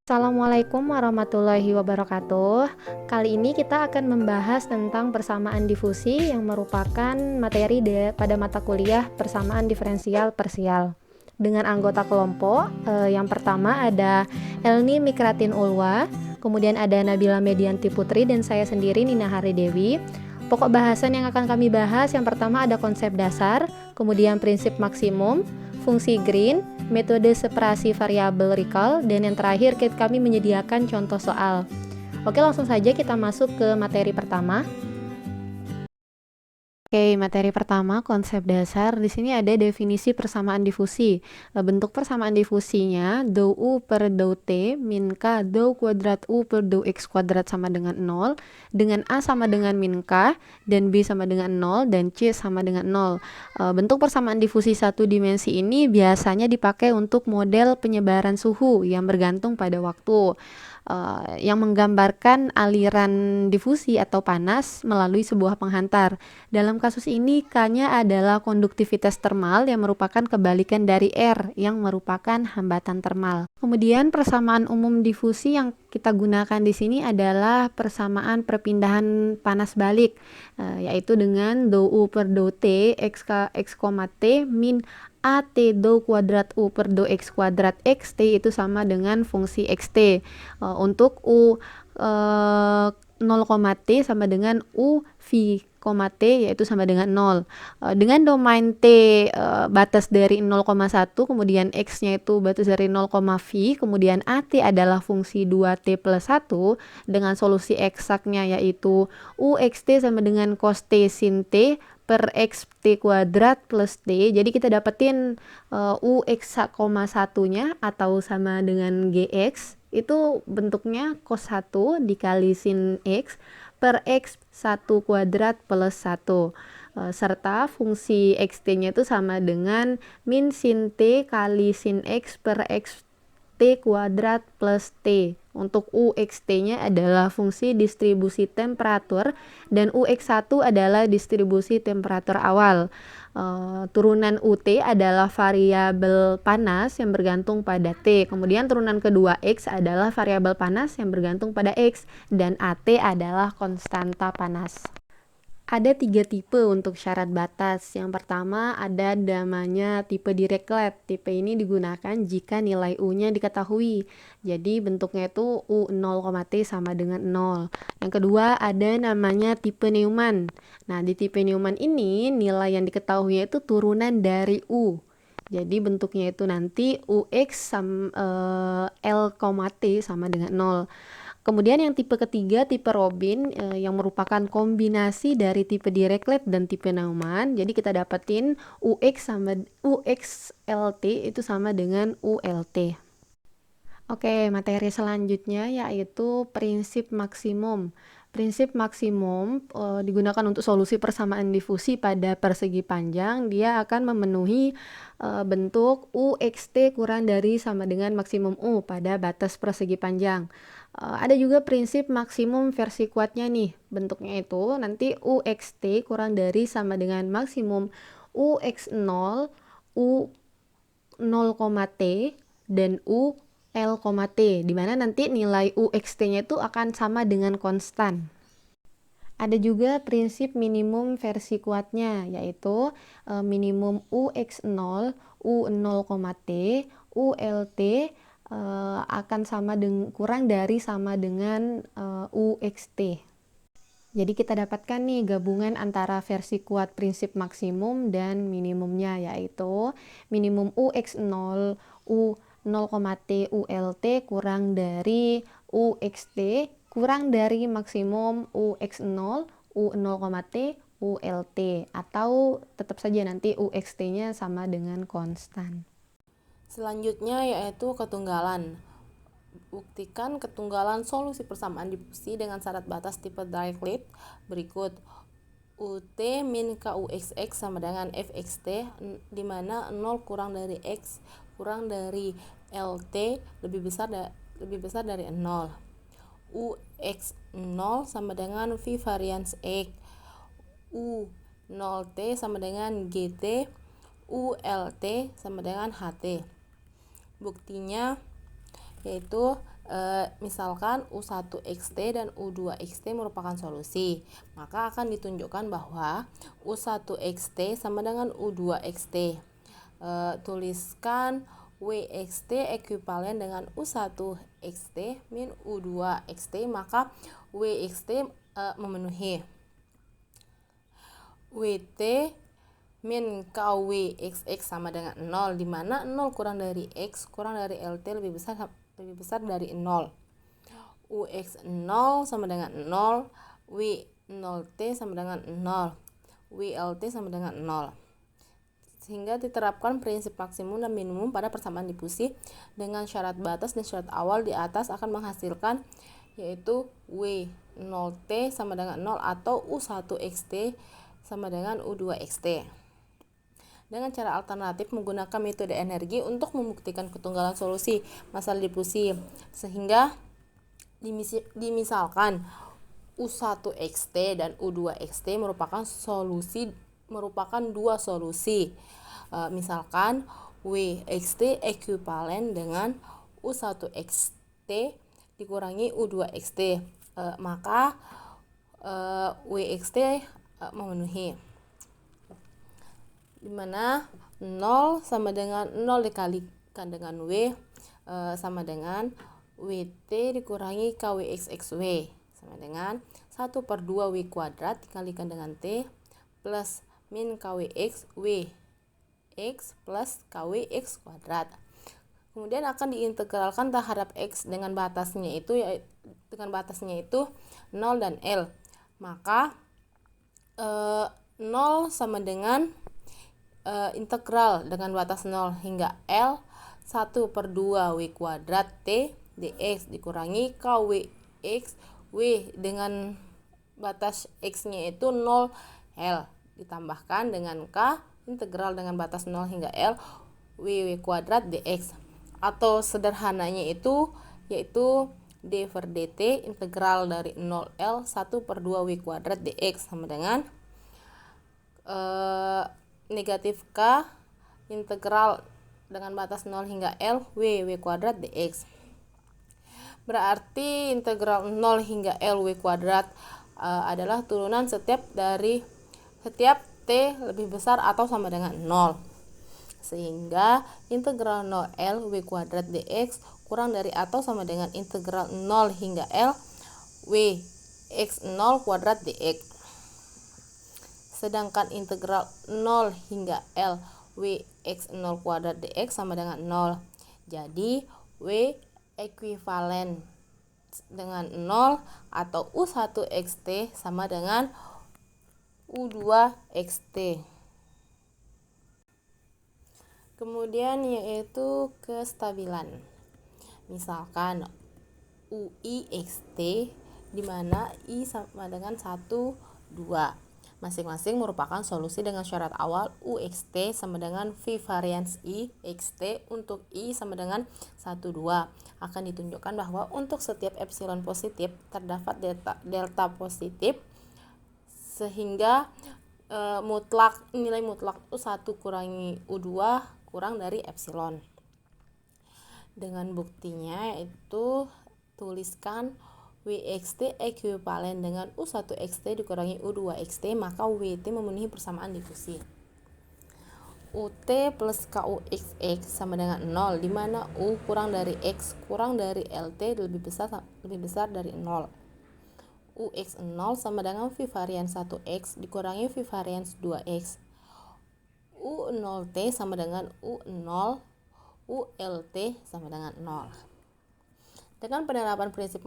Assalamualaikum warahmatullahi wabarakatuh. Kali ini kita akan membahas tentang persamaan difusi yang merupakan materi pada mata kuliah persamaan diferensial parsial. Dengan anggota kelompok, yang pertama ada Elni Mikratin Ulwa, kemudian ada Nabila Medianti Putri dan saya sendiri Nina Hari Dewi. Pokok bahasan yang akan kami bahas yang pertama ada konsep dasar, kemudian prinsip maksimum, fungsi Green, metode separasi variabel recall, dan yang terakhir kami menyediakan contoh soal. Oke, langsung saja kita masuk ke materi pertama. Oke, materi pertama konsep dasar. Di sini ada definisi persamaan difusi. Bentuk persamaan difusinya dou u per dou t min k dou kuadrat u per dou x kuadrat sama dengan 0, dengan a sama dengan min k, dan b sama dengan 0, dan c sama dengan 0. Bentuk persamaan difusi satu dimensi ini biasanya dipakai untuk model penyebaran suhu yang bergantung pada waktu. Yang menggambarkan aliran difusi atau panas melalui sebuah penghantar. Dalam kasus ini K-nya adalah konduktivitas termal yang merupakan kebalikan dari R yang merupakan hambatan termal. Kemudian persamaan umum difusi yang kita gunakan di sini adalah persamaan perpindahan panas balik, yaitu dengan dou U per dou T x, t min AT dou kuadrat U per dou X kuadrat XT itu sama dengan fungsi XT. Untuk U 0,T sama dengan U V, T yaitu sama dengan 0. Dengan domain T batas dari 0,1, kemudian X-nya itu batas dari 0, V, kemudian AT adalah fungsi 2T plus 1 dengan solusi eksaknya yaitu UXT sama dengan cos T sin T per x t kuadrat plus t. Jadi kita dapetin ux 1-nya atau sama dengan gx itu bentuknya cos 1 dikali sin x per x 1 kuadrat plus 1, serta fungsi xt-nya itu sama dengan min sin t kali sin x per x t kuadrat plus t. Untuk UXT-nya adalah fungsi distribusi temperatur dan UX1 adalah distribusi temperatur awal. Turunan UT adalah variabel panas yang bergantung pada T. Kemudian turunan kedua X adalah variabel panas yang bergantung pada X, dan AT adalah konstanta panas. Ada 3 tipe untuk syarat batas. Yang pertama ada namanya tipe Dirichlet. Tipe ini digunakan jika nilai U-nya diketahui. Jadi bentuknya itu U 0,T sama dengan 0. Yang kedua ada namanya tipe Neumann. Nah, di tipe Neumann ini nilai yang diketahui itu turunan dari U. Jadi bentuknya itu nanti UX L,T sama dengan 0. Kemudian yang tipe ketiga, tipe Robin, yang merupakan kombinasi dari tipe Dirichlet dan tipe Neumann. Jadi kita dapetin UX LT itu sama dengan ULT. Oke, materi selanjutnya yaitu prinsip maksimum. Prinsip maksimum digunakan untuk solusi persamaan difusi pada persegi panjang. Dia akan memenuhi bentuk UXT kurang dari sama dengan maksimum U pada batas persegi panjang. Ada juga prinsip maksimum versi kuatnya nih. Bentuknya itu nanti UXT kurang dari sama dengan maksimum UX0, U0,T, dan UL,T, di mana nanti nilai UXT-nya itu akan sama dengan konstan. Ada juga prinsip minimum versi kuatnya, yaitu minimum UX0, U0,T, ULT akan sama kurang dari sama dengan UXT. Jadi kita dapatkan nih gabungan antara versi kuat prinsip maksimum dan minimumnya, yaitu minimum UX0, U0,T, ULT kurang dari UXT kurang dari maksimum UX0, U0,T, ULT, atau tetap saja nanti UXT-nya sama dengan konstan. Selanjutnya yaitu ketunggalan. Buktikan ketunggalan solusi persamaan difusi dengan syarat batas tipe Dirichlet berikut. UT min KUXX sama dengan FXT, di mana 0 kurang dari X kurang dari LT lebih besar dari 0. UX0 sama dengan V varians X. U0T sama dengan GT. ULT sama dengan HT. Buktinya yaitu Misalkan U1xt dan U2xt merupakan solusi, maka akan ditunjukkan bahwa U1xt sama dengan U2xt. Tuliskan Wxt ekuivalen dengan U1xt min U2xt, maka Wxt memenuhi. Wt min Kwxx sama dengan 0, di mana 0 kurang dari X kurang dari Lt lebih besar dari 0. Ux 0 sama dengan 0, W0t sama dengan 0, Wlt sama dengan 0. Sehingga diterapkan prinsip maksimum dan minimum pada persamaan difusi dengan syarat batas dan syarat awal di atas akan menghasilkan yaitu W0t sama dengan 0 atau U1xt sama dengan U2xt. Dengan cara alternatif menggunakan metode energi untuk membuktikan ketunggalan solusi masalah difusi, sehingga dimisalkan U1xt dan U2xt merupakan dua solusi. Misalkan Wxt ekuivalen dengan U1xt dikurangi U2xt, maka Wxt memenuhi, dimana 0 sama dengan 0 dikalikan dengan W sama dengan Wt dikurangi Kwxxw sama dengan 1/2 W kuadrat dikalikan dengan T plus min Kwx W X plus Kwx kuadrat. Kemudian akan diintegralkan terhadap X dengan batasnya itu 0 dan L, maka 0 sama dengan integral dengan batas 0 hingga L 1/2 W kuadrat T dx dikurangi Kwx W dengan batas X nya itu 0 L ditambahkan dengan K integral dengan batas 0 hingga L W kuadrat dx, atau sederhananya itu yaitu d per dt integral dari 0L 1/2 W kuadrat dx sama dengan negatif K integral dengan batas 0 hingga L W kuadrat dx. Berarti integral 0 hingga L W kuadrat adalah turunan setiap T lebih besar atau sama dengan 0. Sehingga integral 0L W kuadrat dx kurang dari atau sama dengan integral 0 hingga L W x0 kuadrat dx. Sedangkan integral 0 hingga L W x0 kuadrat dx sama dengan 0. Jadi W ekuivalen dengan 0 atau U1xt sama dengan U2xt. Kemudian yaitu kestabilan. Misalkan UIxt di mana I sama dengan 1, 2. Masing-masing merupakan solusi dengan syarat awal Uxt sama dengan V varians I xt untuk I sama dengan 1, 2. Akan ditunjukkan bahwa untuk setiap epsilon positif terdapat delta positif, sehingga nilai mutlak U1 kurangi U2 kurang dari epsilon. Dengan buktinya yaitu tuliskan Wxt ekuivalen dengan U1xt dikurangi U2xt, maka Wt memenuhi persamaan difusi. Ut plus Kuxx sama dengan 0, di mana U kurang dari X kurang dari Lt lebih besar dari 0. Ux 0 sama dengan V varians 1x dikurangi V varians 2x. U0t sama dengan U0, ULT sama dengan 0. Dengan penerapan prinsip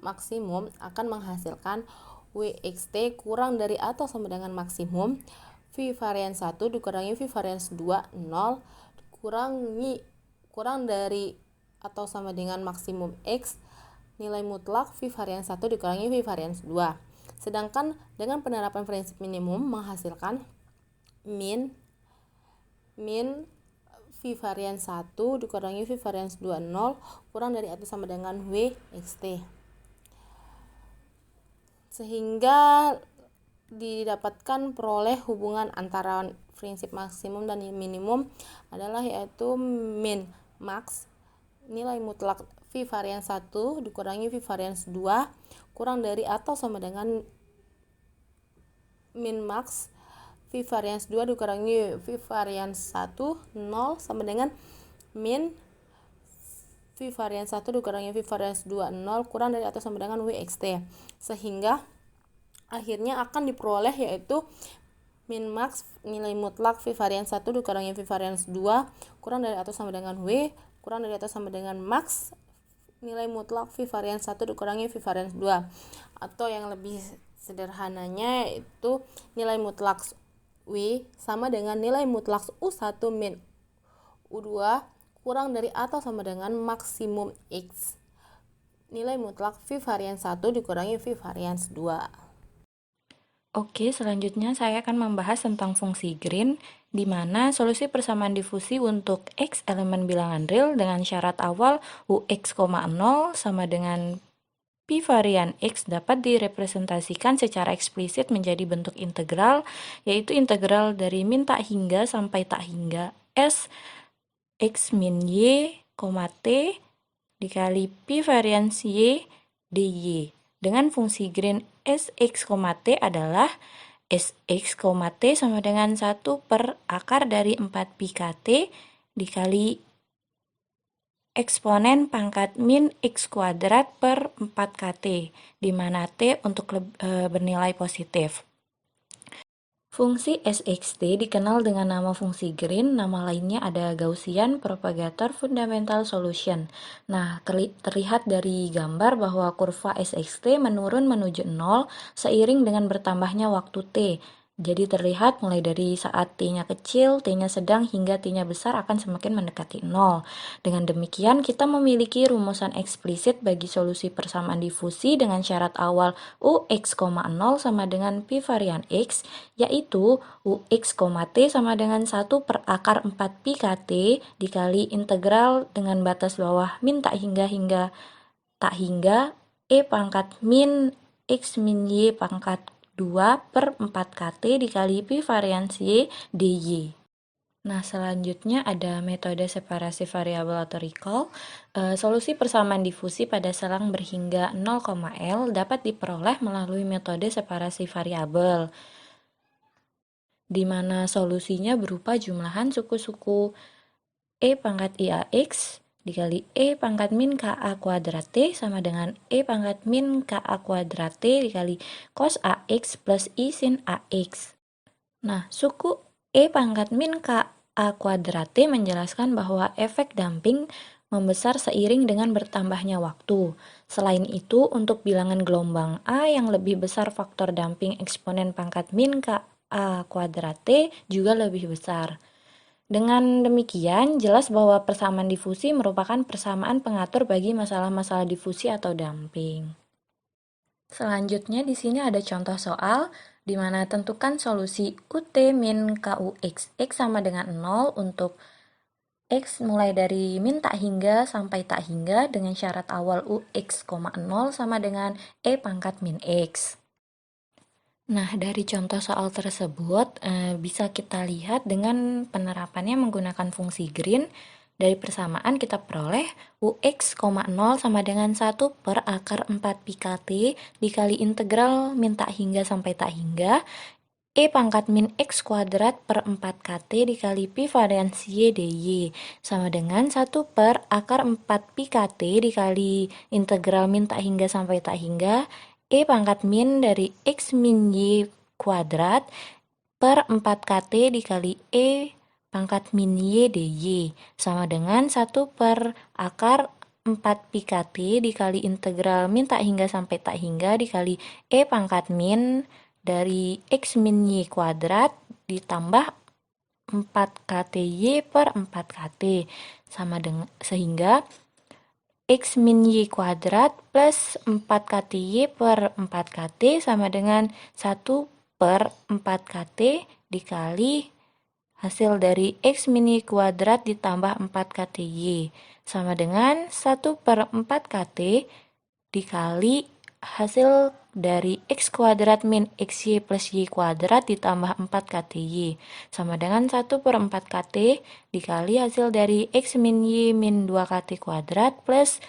maksimum akan menghasilkan Wxt kurang dari atau sama dengan maksimum V varians 1 dikurangi V varians 2, 0 kurang dari atau sama dengan maksimum X nilai mutlak V varians 1 dikurangi V varians 2. Sedangkan dengan penerapan prinsip minimum menghasilkan min V varians 1 dikurangi V varians 2, 0 kurang dari atau sama dengan Wxt. Sehingga didapatkan peroleh hubungan antara prinsip maksimum dan minimum adalah yaitu min max nilai mutlak V varians 1 dikurangi V varians 2 kurang dari atau sama dengan min max V varians 2 dikurangi V varians 1 0 sama dengan min V varians 1 dikurangi V varians 2 0 kurang dari atau sama dengan WXT, sehingga akhirnya akan diperoleh yaitu min max nilai mutlak V varians 1 dikurangi V varians 2 kurang dari atau sama dengan W kurang dari atau sama dengan max nilai mutlak V varians 1 dikurangi V varians 2, atau yang lebih sederhananya yaitu nilai mutlak W sama dengan nilai mutlak U1 min U2 kurang dari atau sama dengan maksimum X nilai mutlak V varians 1 dikurangi V varians 2. Oke, selanjutnya saya akan membahas tentang fungsi green, di mana solusi persamaan difusi untuk X elemen bilangan real dengan syarat awal UX, 0 sama dengan P varian X dapat direpresentasikan secara eksplisit menjadi bentuk integral, yaitu integral dari min tak hingga sampai tak hingga S X min Y, T dikali P varians Y dy. Dengan fungsi green Sx, T adalah Sx, T sama dengan 1 per akar dari 4 pi kt dikali eksponen pangkat min x kuadrat per 4 kt, di mana T untuk bernilai positif. Fungsi Sxt dikenal dengan nama fungsi green, nama lainnya ada Gaussian Propagator Fundamental Solution. Nah, terlihat dari gambar bahwa kurva Sxt menurun menuju 0 seiring dengan bertambahnya waktu T. Jadi terlihat mulai dari saat T-nya kecil, T-nya sedang, hingga T-nya besar akan semakin mendekati 0. Dengan demikian, kita memiliki rumusan eksplisit bagi solusi persamaan difusi dengan syarat awal UX, 0 sama dengan P varian X, yaitu UX, T sama dengan 1 per akar 4 pi kt dikali integral dengan batas bawah min tak hingga tak hingga E pangkat min X min Y pangkat 2 per 4 kt dikali P varians Y dy. Nah, selanjutnya ada metode separasi variabel atau recall. Solusi persamaan difusi pada selang berhingga 0,L dapat diperoleh melalui metode separasi variabel, di mana solusinya berupa jumlahan suku-suku E pangkat IAX dikali E pangkat min KA kuadrat T sama dengan E pangkat min KA kuadrat T dikali cos AX plus I sin AX. Nah, suku E pangkat min KA kuadrat T menjelaskan bahwa efek damping membesar seiring dengan bertambahnya waktu. Selain itu, untuk bilangan gelombang A yang lebih besar faktor damping eksponen pangkat min KA kuadrat T juga lebih besar. Dengan demikian, jelas bahwa persamaan difusi merupakan persamaan pengatur bagi masalah-masalah difusi atau damping. Selanjutnya di sini ada contoh soal di mana tentukan solusi UT min KUX X sama dengan 0 untuk X mulai dari min tak hingga sampai tak hingga dengan syarat awal UX, 0 sama dengan E pangkat min X. Nah, dari contoh soal tersebut bisa kita lihat dengan penerapannya menggunakan fungsi green. Dari persamaan kita peroleh UX, 0 sama dengan 1 per akar 4 pi kt dikali integral min tak hingga sampai tak hingga E pangkat min X kuadrat per 4 kt dikali Pi varians Y dy sama dengan 1 per akar 4 pi kt dikali integral min tak hingga sampai tak hingga E pangkat min dari X min Y kuadrat per 4 kt dikali E pangkat min Y dy sama dengan 1 per akar 4 pi kt dikali integral min tak hingga sampai tak hingga dikali E pangkat min dari X min Y kuadrat ditambah 4 kty per 4 kt sama dengan sehingga X min Y kuadrat plus 4 kty per 4 kt sama dengan 1 per 4 kt dikali hasil dari X min Y kuadrat ditambah 4 kty sama dengan 1 per 4 kt dikali hasil dari X kuadrat min XY plus Y kuadrat ditambah 4 kty sama dengan 1 per 4 kt dikali hasil dari X min Y min 2 kt kuadrat plus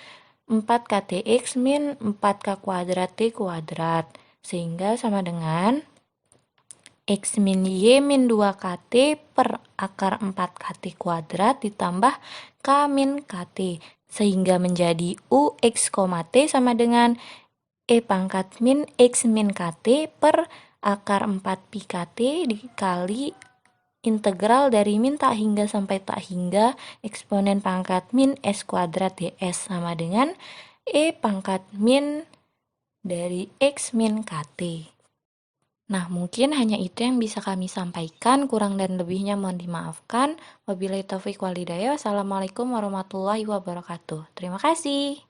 4kTx min 4k kuadrat T kuadrat. Sehingga sama dengan X min Y min 2KT per akar 4KT kuadrat ditambah K min KT. Sehingga menjadi UX, T sama dengan E pangkat min X min KT per akar 4 pi KT dikali integral dari min tak hingga sampai tak hingga eksponen pangkat min S kuadrat ds sama dengan E pangkat min dari X min KT. Nah, mungkin hanya itu yang bisa kami sampaikan, kurang dan lebihnya mohon dimaafkan. Wabillahi taufiq wal hidayah. Wassalamualaikum warahmatullahi wabarakatuh. Terima kasih.